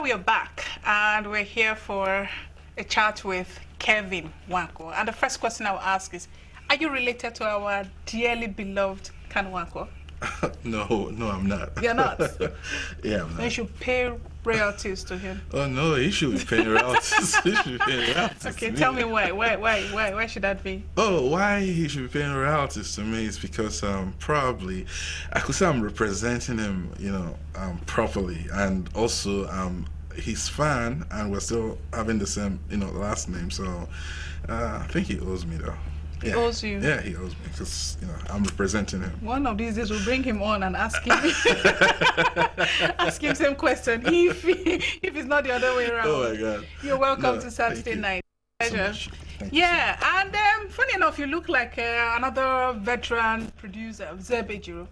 We are back and we're here for a chat with Kelvin Nwankwo. And the first question I'll ask is, are you related to our dearly beloved Nwankwo? No, I'm not. You're not? Yeah, I'm not. You should pay royalties to him. Oh no, he should be paying royalties. He should be paying royalties. Okay, tell me why. Why should that be? Oh, why he should be paying royalties to me is because probably I could say I'm representing him, properly, and also he's fan, and we're still having the same, last name. So I think he owes me though. He owes you? Yeah, he owes me because I'm representing him. One of these days we'll bring him on and ask him ask him same question if it's not the other way around. Oh my God! You're welcome to Saturday night. Pleasure. So Yeah, and funny enough, you look like another veteran producer, Zebejiro.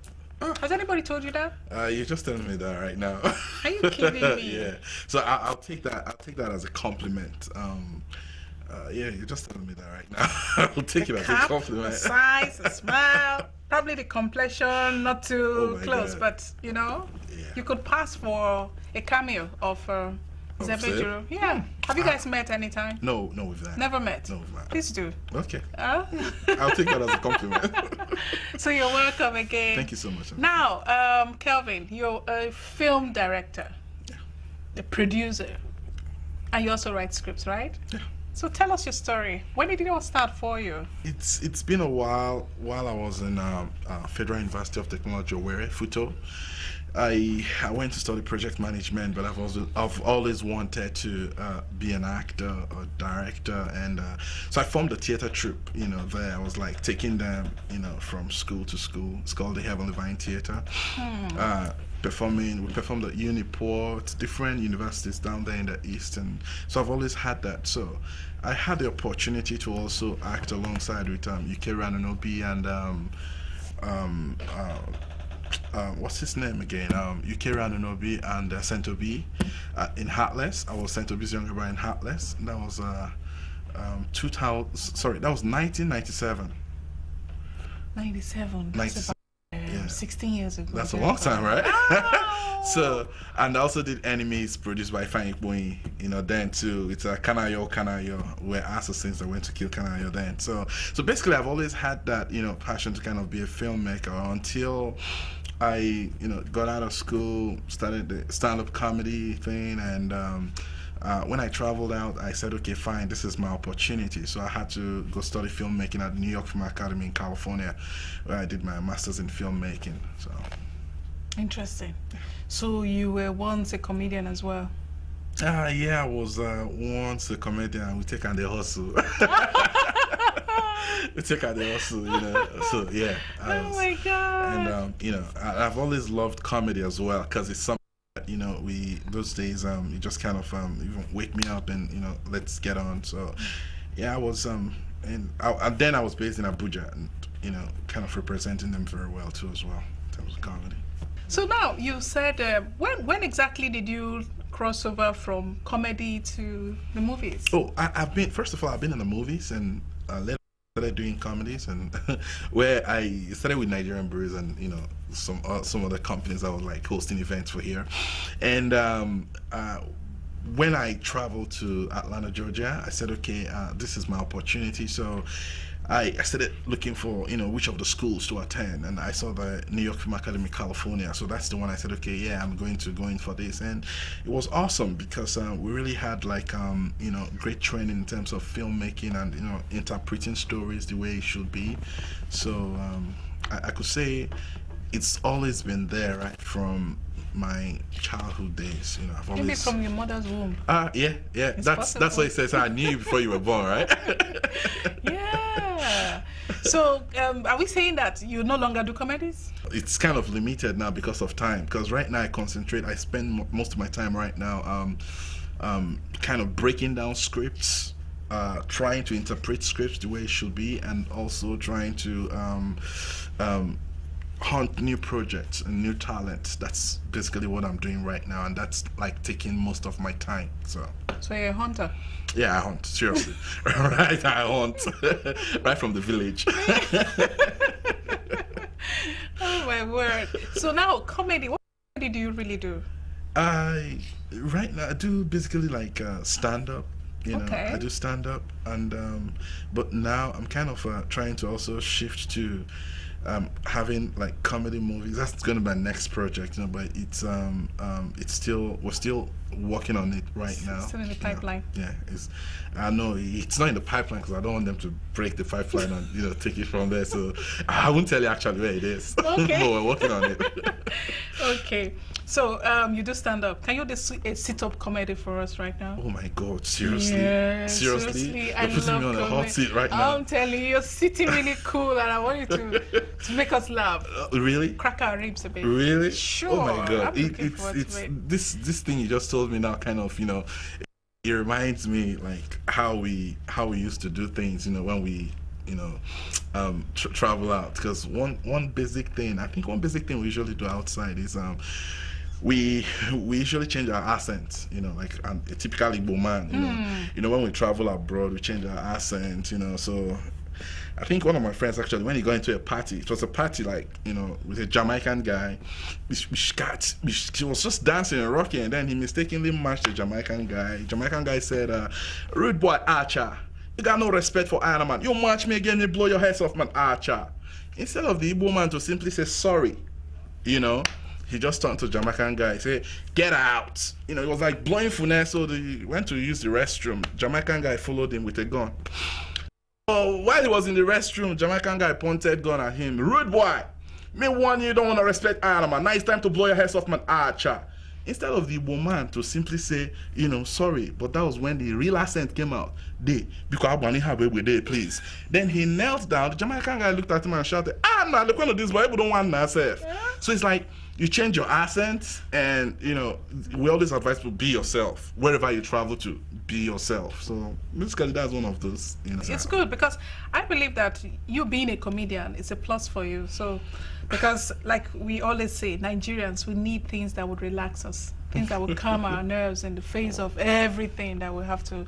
Oh. Has anybody told you that? You're just telling me that right now. Are you kidding me? Yeah. So I'll take that. I'll take that as a compliment. Yeah, you're just telling me that right now. I'll take it as a compliment. The size, the smile, probably the complexion, not too close, God. but you could pass for a cameo of Zebejiro. Yeah. Have you guys met anytime? No, we've not. Never met? No, we've not. Please do. Okay. I'll take that as a compliment. So you're welcome again. Thank you so much. Now, Kelvin, you're a film director, a producer, and you also write scripts, right? Yeah. So tell us your story. When did it all start for you? It's been a while. While I was in Federal University of Technology, Owerri, Futo, I went to study project management, but I've always wanted to be an actor or director, and so I formed a theater troupe. There I was like taking them, from school to school. It's called the Heavenly Vine Theater. We performed at Uniport, different universities down there in the East, and so I've always had that. So I had the opportunity to also act alongside with Wikie and what's his name again? Wikie and Sento B in Heartless. I was Sento B's younger brother in Heartless. And that was 1997. 97. That's about 16 years ago. That's a long time, right? Oh. So, and I also did enemies produced by Fine Boy, then too. It's a Kanayo, where assassins that went to kill Kanayo then. So basically I've always had that, passion to kind of be a filmmaker until I, got out of school, started the stand-up comedy thing, and when I traveled out, I said, okay, fine, this is my opportunity. So I had to go study filmmaking at the New York Film Academy in California, where I did my master's in filmmaking. So interesting. So you were once a comedian as well? Yeah, I was once a comedian, and we take on the hustle. We take out the hustle, So yeah. Oh my God. And I've always loved comedy as well, because it's something that, those days you just kind of even wake me up and let's get on. So yeah, I was and then I was based in Abuja, and kind of representing them very well too as well in terms of comedy. So now you said when exactly did you cross over from comedy to the movies? Oh, I've been in the movies, and later started doing comedies, and where I started with Nigerian Brews and some other companies that was like hosting events for here, and when I traveled to Atlanta, Georgia, I said, okay, this is my opportunity. So I started looking for which of the schools to attend, and I saw the New York Film Academy, California. So that's the one I said, okay, yeah, I'm going to go in for this, and it was awesome because we really had like great training in terms of filmmaking and interpreting stories the way it should be. So I could say it's always been there, right, from my childhood days. I've always... Maybe from your mother's womb. Yeah. That's what it says. I knew you before you were born, right? Yeah. So are we saying that you no longer do comedies? It's kind of limited now because of time. Because right now I spend most of my time right now kind of breaking down scripts, trying to interpret scripts the way it should be, and also trying to hunt new projects and new talents. That's basically what I'm doing right now, and that's like taking most of my time. So you're a hunter? Yeah, I hunt, seriously. Right, I hunt. Right from the village. Oh my word. So now comedy, what comedy do you really do? I right now I do basically like stand up. You know, Okay. I do stand up, and but now I'm kind of trying to also shift to having like comedy movies. That's going to be my next project, you know. But it's still we're still working on it right now. Still in the you know. pipeline. Yeah, it's I know it's not in the pipeline because I don't want them to break the pipeline and take it from there. So I won't tell you actually where it is. Okay. But we're working on it. Okay. So you do stand up. Can you do a sit-up comedy for us right now? Oh my God! Seriously? Yeah, Seriously? You're I putting love me on a hot comedy. seat right now. I'm telling you, you're sitting really cool, and I want you to make us laugh, Really? crack our ribs a bit. Really? Sure. Oh my God! I'm looking forward It's to it. this thing you just told me now. Kind of, it reminds me like how we used to do things. When we travel out. Because one basic thing we usually do outside is we usually change our accents, like a typical Igbo man, when we travel abroad, we change our accent, so I think one of my friends actually, when he got into a party, it was a party like, with a Jamaican guy, she was just dancing and rocking, and then he mistakenly matched the Jamaican guy. Jamaican guy said, rude boy Archer, you got no respect for Iron Man, you match me again, you blow your heads off, man, Archer. Instead of the Igbo man to simply say sorry, he just turned to the Jamaican guy, say, get out. It was like blowing funesse, so he went to use the restroom. Jamaican guy followed him with a gun. So while he was in the restroom, Jamaican guy pointed gun at him. Rude boy, me warn you don't want to respect Iron Man. Now it's time to blow your heads off, man, Archer. Instead of the woman to simply say, sorry, but that was when the real accent came out. Because I want to have it with they, please. Then he knelt down. The Jamaican guy looked at him and shouted, man, look at this boy, people don't want myself. So it's like, you change your accent, and we always advise people, be yourself wherever you travel to. Be yourself. So basically, that's one of those. It's good because I believe that you being a comedian is a plus for you. So, because like we always say, Nigerians, we need things that would relax us, things that would calm our nerves in the face of everything that we have to,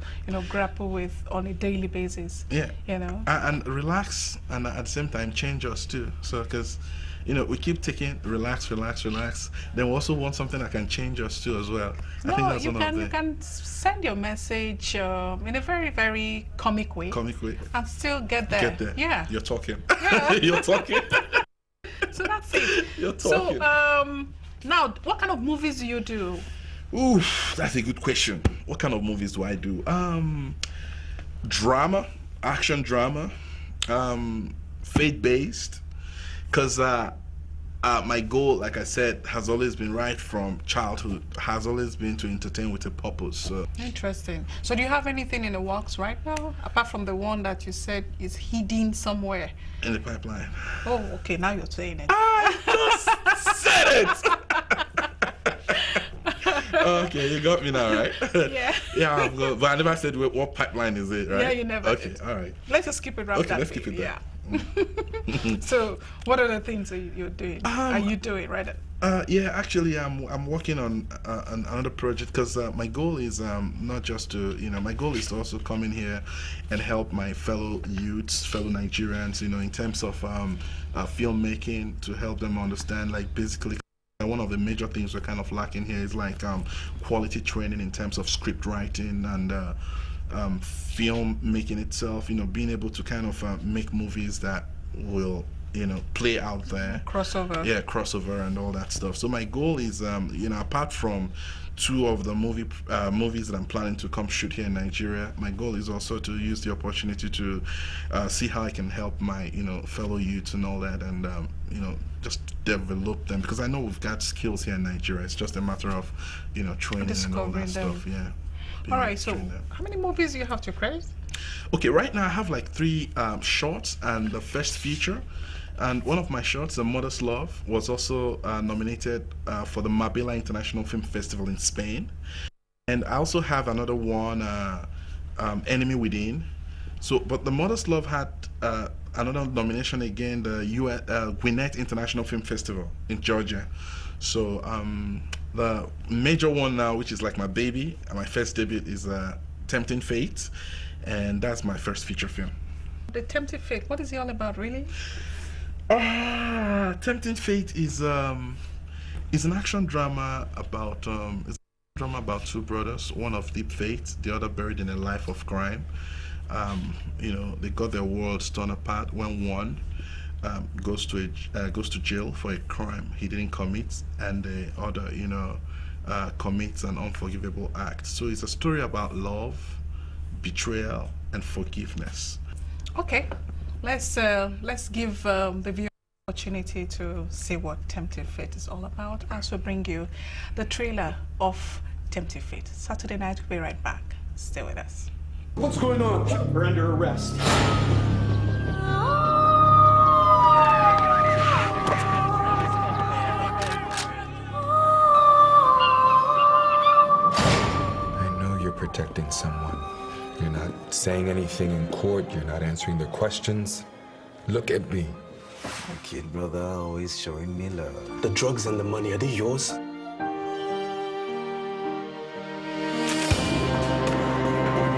grapple with on a daily basis. Yeah. And relax, and at the same time change us too. So because we keep taking relax. Then we also want something that can change us too as well. I think that's you one of the... you can send your message in a very, very comic way. And still get there. Yeah. You're talking. Yeah. You're talking. So that's it. You're talking. So now, what kind of movies do you do? Ooh, that's a good question. What kind of movies do I do? Drama, action drama, faith-based. Because my goal, like I said, has always been right from childhood, has always been to entertain with a purpose. So. Interesting. So do you have anything in the works right now, apart from the one that you said is hidden somewhere? In the pipeline. Oh, okay, now you're saying it. I just said it! Okay, you got me now, right? Yeah. Yeah, I'm good. But I never said what pipeline is it, right? Yeah, you never Okay, did. all right. Let's just keep it right. Okay, let's keep it there. Yeah. So, what are the things that you're doing? Are you doing right? Yeah, actually, I'm working on another project because my goal is not just to my goal is to also come in here and help my fellow youths, fellow Nigerians, in terms of filmmaking, to help them understand like basically. One of the major things we're kind of lacking here is like quality training in terms of script writing and film making itself, being able to kind of make movies that will, play out there. Crossover. Yeah, crossover and all that stuff. So my goal is, apart from two of the movies that I'm planning to come shoot here in Nigeria, my goal is also to use the opportunity to see how I can help my, fellow youths and all that, and, just develop them, because I know we've got skills here in Nigeria. It's just a matter of, training and all that stuff. Yeah. All right, so how many movies do you have to credit? Okay, right now I have like 3 shorts and the first feature. And one of my shorts, A Mother's Love, was also nominated for the Marbella International Film Festival in Spain. And I also have another one, Enemy Within. So, but The Mother's Love had another nomination again, the Gwinnett International Film Festival in Georgia. So the major one now, which is like my baby, and my first debut, is Tempting Fate, and that's my first feature film. The Tempting Fate, what is it all about, really? Tempting Fate is It's an action drama about two brothers, one of deep faith, the other buried in a life of crime. They got their worlds torn apart when one goes to jail for a crime he didn't commit, and the other, commits an unforgivable act. So it's a story about love, betrayal, and forgiveness. Okay, let's give the viewer opportunity to see what Tempting Fate is all about as we bring you the trailer of Tempting Fate. Saturday night, we'll be right back. Stay with us. What's going on? We're under arrest. I know you're protecting someone. You're not saying anything in court. You're not answering their questions. Look at me. My kid brother always showing me love. The drugs and the money, are they yours? I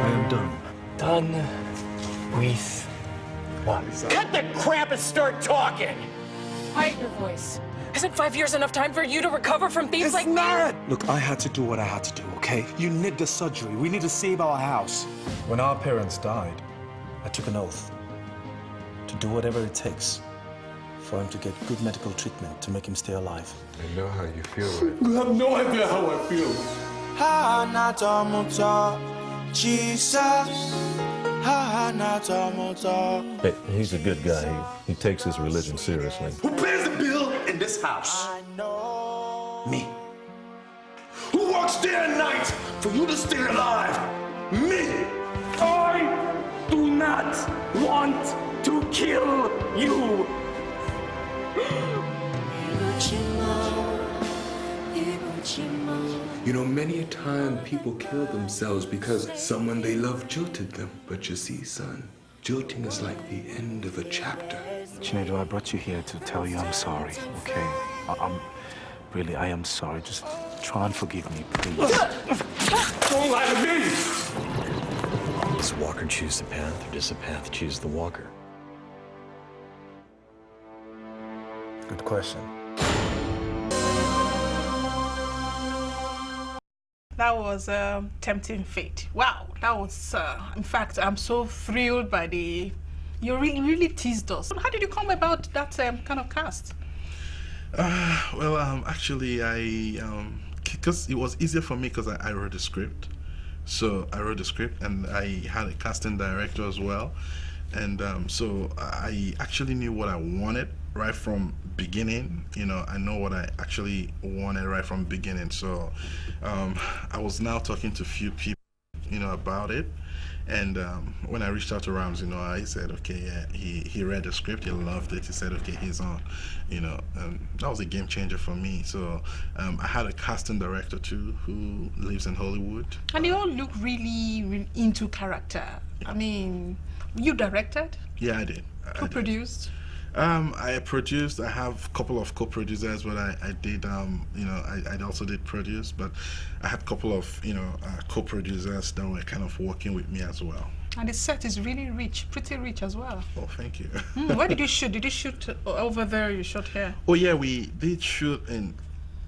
am done. Done with what? Cut the crap and start talking! Hide your voice. Isn't 5 years enough time for you to recover from thieves like me? Look, I had to do what I had to do, okay? You need the surgery. We need to save our house. When our parents died, I took an oath to do whatever it takes for him to get good medical treatment to make him stay alive. I know how you feel right You have no idea how I feel. Hey, he's a good guy. He takes his religion seriously. Who pays the bill in this house? Me. Who works day and night for you to stay alive? Me. I do not want to kill you. You know, many a time people kill themselves because someone they love jilted them. But you see, son, jilting is like the end of a chapter. Chinedu, I brought you here to tell you I'm sorry, okay? I am sorry. Just try and forgive me, please. Don't lie to me! Does the walker choose the path, or does the path choose the walker? Good question. That was Tempting Fate. Wow, that was, in fact, I'm so thrilled by the, you really teased us. How did you come about that kind of cast? Actually, because it was easier for me because I wrote the script. So I wrote the script and I had a casting director as well. And so I actually knew what I wanted right from beginning. I know what I actually wanted right from beginning. So I was now talking to a few people, about it. And when I reached out to Rams, I said, okay, yeah, he read the script, he loved it, he said, okay, he's on, and that was a game changer for me. So I had a casting director too who lives in Hollywood. And they all look really into character. Yeah. I mean, you directed? Yeah, I did. Who produced? I produced. I have a couple of co-producers, but I did. I also did produce, but I had a couple of co-producers that were kind of working with me as well. And the set is really rich, pretty rich as well. Oh, thank you. Where did you shoot? Did you shoot over there? You shot here? Oh yeah, we did shoot in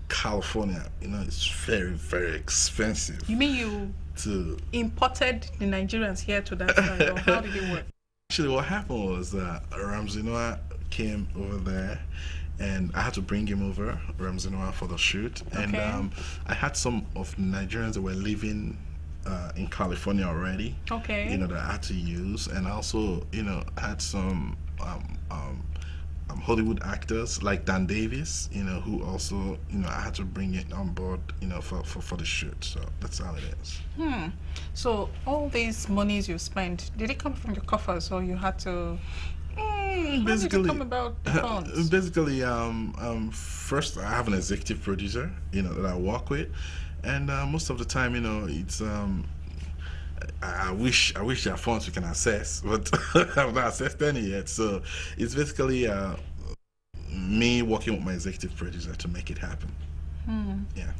California. It's very, very expensive. You mean you imported the Nigerians here to that side, or how did it work? Actually, what happened was that Ramsey came over there, and I had to bring him over, Ramsey for the shoot. And okay. I had some of Nigerians that were living in California already. Okay. That I had to use, and also had some Hollywood actors like Dan Davis, who also I had to bring it on board, for the shoot. So that's how it is. So all these monies you spent, did it come from your coffers, or you had to? How did it come about the funds? Basically, first I have an executive producer, that I work with, and most of the time, it's I wish there are funds we can access, but I've not accessed any yet. So it's basically me working with my executive producer to make it happen. Yeah.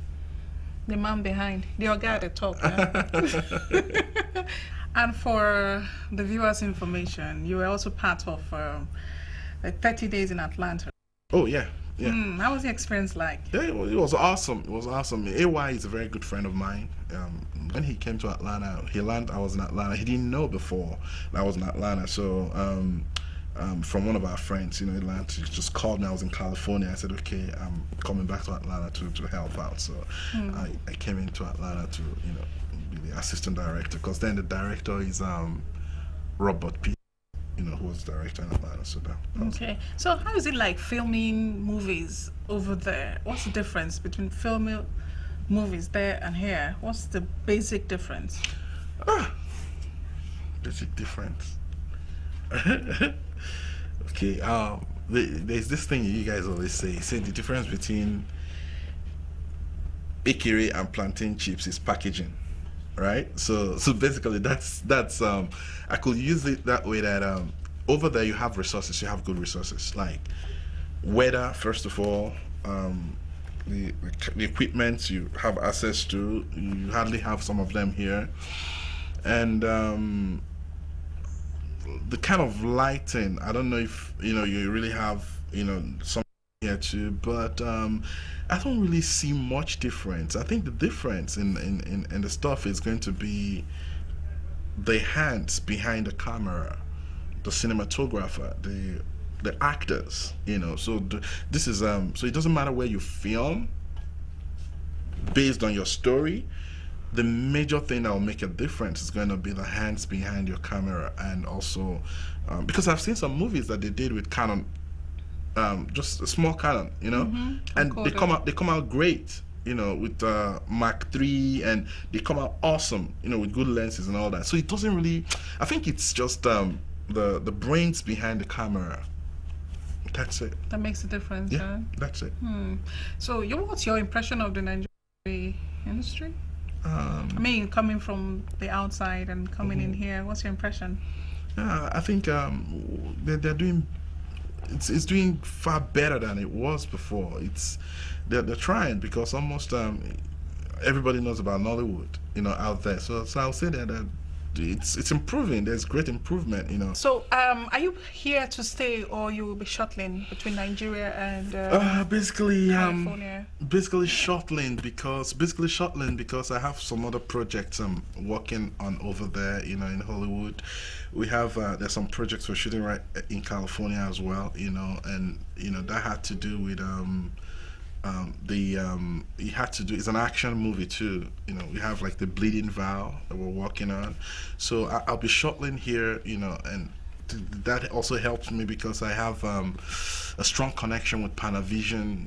The man behind, the guy at the top. Yeah? And for the viewers' information, you were also part of 30 Days in Atlanta. Oh yeah, Yeah. How was the experience like? Yeah, it was awesome. It was awesome. AY is a very good friend of mine. When he came to Atlanta, he learned I was in Atlanta. He didn't know before that I was in Atlanta. So from one of our friends, in Atlanta, he just called me. I was in California. I said, okay, I'm coming back to Atlanta to help out. So I came into Atlanta to be the assistant director, because then the director is Robert P. Who was the director in Atlanta. So that was Okay. So how is it like filming movies over there? What's the difference between filming movies there and here? What's the basic difference? basic difference. Okay. There's this thing you guys always say the difference between ikiri and plantain chips is packaging, right? So basically that's I could use it that way, that over there you have resources, you have good resources, like weather, first of all, the equipment you have access to, you hardly have some of them here, and the kind of lighting, I don't know if you really have some here too, but I don't really see much difference. I think the difference in the stuff is going to be the hands behind the camera, the cinematographer, the actors. So this is so it doesn't matter where you film based on your story. The major thing that will make a difference is going to be the hands behind your camera, and also because I've seen some movies that they did with Canon, just a small Canon, and they come out great, with Mark III, and they come out awesome, with good lenses and all that. So it doesn't really, I think it's just the brains behind the camera. That's it. That makes a difference. Yeah, huh? that's it. So what's your impression of the Nigerian industry? I mean, coming from the outside and coming in here, what's your impression? I think they're doing. It's doing far better than it was before. They're trying, because almost everybody knows about Nollywood, out there. So I'll say that it's improving. There's great improvement, So are you here to stay, or you will be shuttling between Nigeria and basically California? Basically shuttling because I have some other projects I'm working on over there, in Hollywood. We have there's some projects we're shooting right in California as well, and that had to do with it had to do, it's an action movie too, we have like the Bleeding Vow that we're working on. So I'll be shuttling here, and that also helps me because I have a strong connection with Panavision.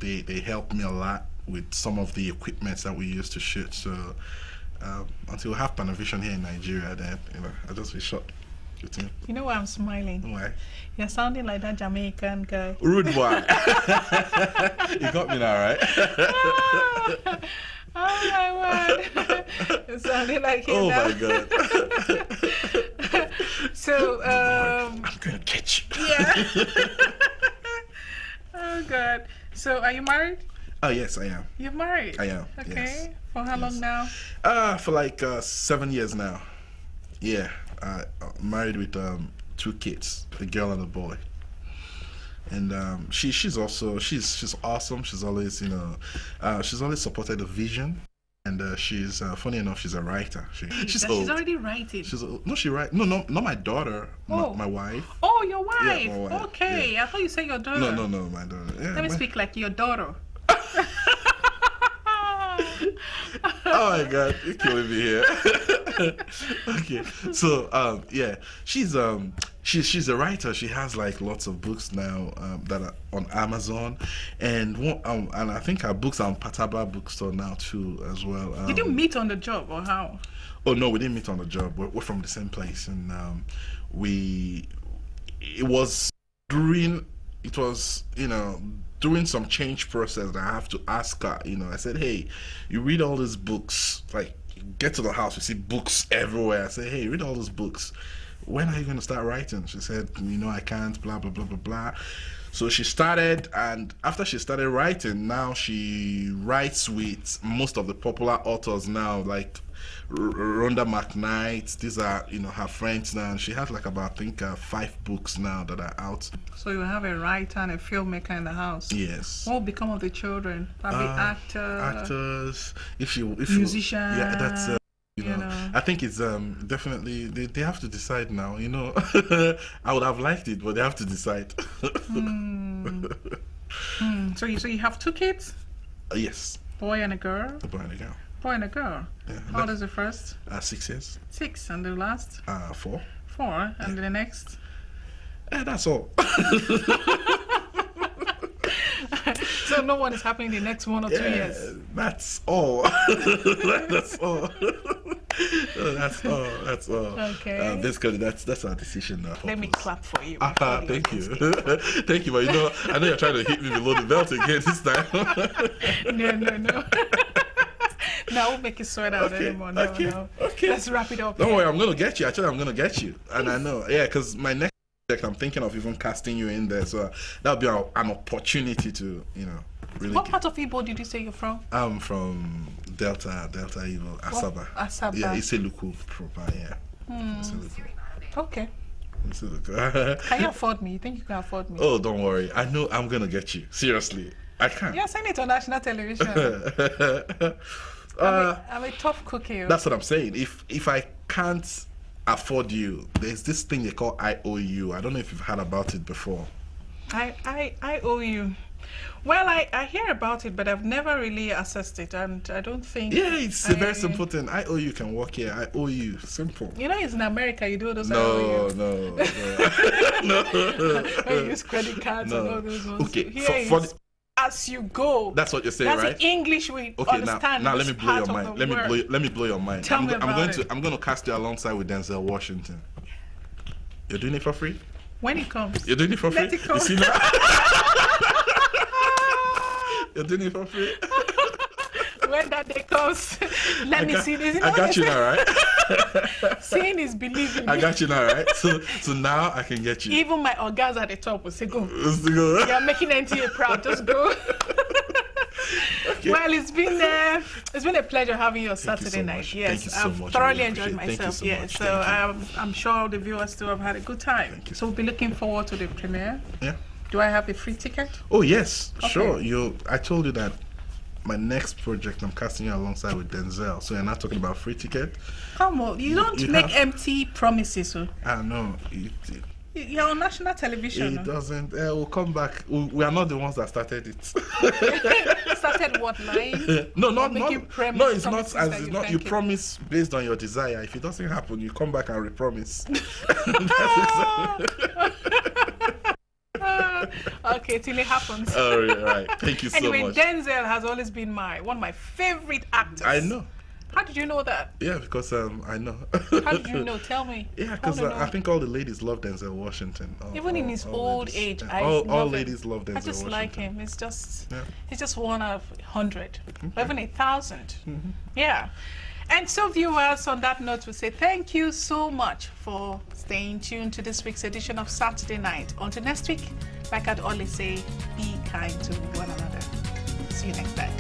They help me a lot with some of the equipment that we use to shoot. So until we have Panavision here in Nigeria, then I'll just be shot. You know why I'm smiling? Why? You're sounding like that Jamaican guy. Rude boy. You got me now, right? Oh my word. You're sounding like him Oh now. my god. So I'm gonna catch you. yeah. Oh god. So are you married? Oh yes, I am. You're married? I am. Okay. Yes. For how long now? For like 7 years now. Yeah. Married with 2 kids, a girl and a boy. And she's awesome. She's always she's always supported the vision. And she's funny enough, she's a writer. She's old. She's already writing. No, not my daughter. My wife. Oh, your wife. Yeah, my wife. Okay, Yeah. I thought you said your daughter. No, my daughter. Yeah, Let me speak like your daughter. Oh my god, you're killing me here. Okay, so yeah, she's a writer. She has like lots of books now that are on Amazon, and and I think her books are on Pataba bookstore now too as well. Did you meet on the job or how? Oh no, we didn't meet on the job. We're from the same place, and it was during some change process that I have to ask her. I said, hey, you read all these books, like you get to the house, you see books everywhere. I said, hey, read all these books. when are you going to start writing? She said, I can't, blah, blah, blah, blah, blah. So she started, and after she started writing, now she writes with most of the popular authors now, like Rhonda McKnight. These are, her friends now. And she has like about, I think, 5 books now that are out. So you have a writer and a filmmaker in the house. Yes. What will become of the children? Probably actors. Musician. Yeah, that's. I think it's definitely they have to decide now. I would have liked it, but they have to decide. So you have 2 kids? Yes. Boy and a girl. A boy and a girl. Boy and a girl. Yeah. How old is the first? 6 years. 6, and the last? 4. 4, and the next? That's all. So no one is happening the next 1 or 2 years. That's all. That's all. That's all. That's all. Okay. Basically, that's our decision now. Let me clap for you. Thank you. Thank you. But I know you're trying to hit me below the belt again this time. No. No, I won't make you sweat out anymore. No. Okay. Let's wrap it up. Don't worry, I'm gonna get you. Actually, I'm gonna get you, and I know. Yeah, because my next project, I'm thinking of even casting you in there, so that'll be an opportunity to, really. What part of Igbo did you say you're from? I'm from Delta Igbo, Asaba. Asaba. Yeah, Iseluku proper. Yeah. Iseluku. Okay. Iseluku. Can you afford me? You think you can afford me? Oh, don't worry. I know I'm gonna get you. Seriously, I can. Yeah, send it on national television. I'm a tough cookie. That's what I'm saying. If I can't afford you, there's this thing they call IOU. I don't know if you've heard about it before. I owe you. Well, I hear about it, but I've never really assessed it, and I don't think. Yeah, it's a very simple thing. IOU can work here. I owe you. Simple. It's in America. You do those. No. When you use credit cards and all those ones. Okay, Here as you go. That's what you're saying, that's right? That's the English we okay, understand. Now let me blow your mind. Let me blow your mind. Tell me about it. I'm going to cast you alongside with Denzel Washington. You're doing it for free? When it comes. You're doing it for free? Let it come. You see now? You're doing it for free? When that day comes, let me see this. I got you now, right? Seeing is believing. I got you now, right? So now I can get you. Even my organs at the top will say, go. Go. You're making NTA proud. Just go. Okay. Well, it's been a pleasure having you on Saturday night. Yes, I've thoroughly enjoyed myself. Yes, so I'm sure the viewers too have had a good time. So we'll be looking forward to the premiere. Yeah. Do I have a free ticket? Oh yes, okay. Sure. I told you that my next project I'm casting you alongside with Denzel. So you're not talking about free ticket. Come on, you don't make empty promises. So. I know. You're on national television. It doesn't. We'll come back. We are not the ones that started it. Started what, lying? No, it's not. You promise based on your desire. If it doesn't happen, you come back and repromise. Okay, till it happens. All right. Thank you so much. Anyway, Denzel has always been one of my favorite actors. I know. How did you know that? Yeah, because I know. How did you know? Tell me. Yeah, because I think all the ladies love Denzel Washington. Even in his old age, all ladies love Denzel Washington. I just like him. It's just, he's just 1 out of 100, or even 1,000. Mm-hmm. Yeah. And so, viewers, on that note, we say thank you so much for staying tuned to this week's edition of Saturday Night. Until next week, like I'd always say, be kind to one another. See you next time.